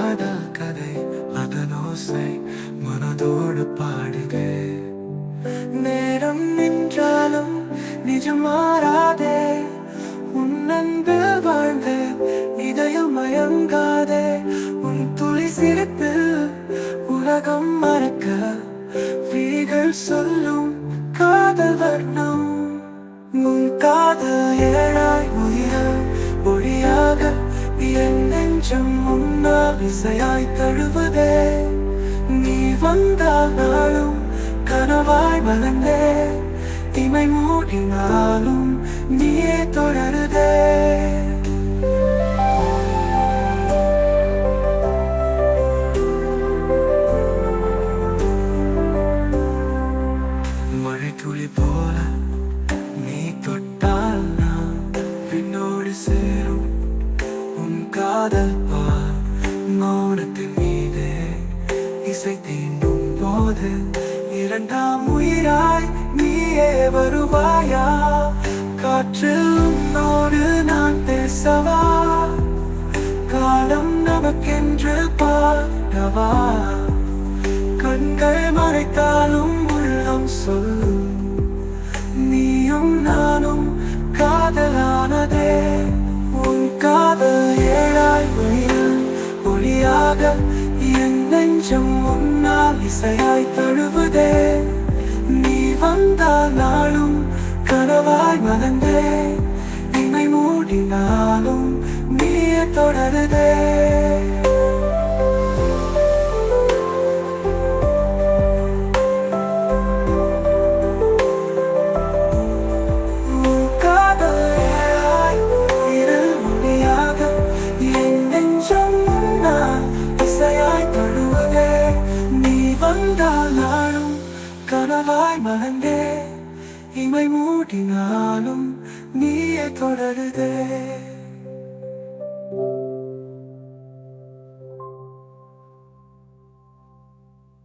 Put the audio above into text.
காதல் கதை அதனோசை மனதோடு பாடுகே. நேரம் நின்றாலும் நிஜம் மாறாதே, உன் அன்பில் வாழ்ந்து இதயம் மயங்காதே. உன் துளி சிரிப்பில் உலகம் மறக்க விழிகள் சொல்லும் காதல் வர்ணம். உன் காதல் ஏழாய் உயிர் ஒளியாக என் நெஞ்சம் முன்னால் இசையாய் தழுவதே. நீ வந்தால் நாளும் கனவாய் மலர்ந்தே, இமை மூடினாலும் நீயே தொடருதே. மழை துளி போல நீ தொட்டால் நான் பின்னோடு சேரும். உன் காதல் பால் மௌனத்தின் மீதே இசை தீண்டும் போது இரண்டாம் உயிராய் நீயே வருவாயா? காற்றில் உன்னோடு நான் பேசவா? காலம் நமக்கென்று பாடவா? கண்கள் மறைத்தாலும் உள்ளம் சொல்லும், நீயும் நானும் காதலானதே. உன் காதல் ஏழாய் உயிர் ஒளியாக என் நெஞ்சம் முன்னால் இசையாய் தழுவுதே. நீ வந்தால் நாளும் கனவாய் மலர்ந்தே, இமை மூடினாலும் நீயே தொடருதே. நாளும் கனவாய் மலர்ந்தே, இமை மூடினாலும் நீயே தொடருதே.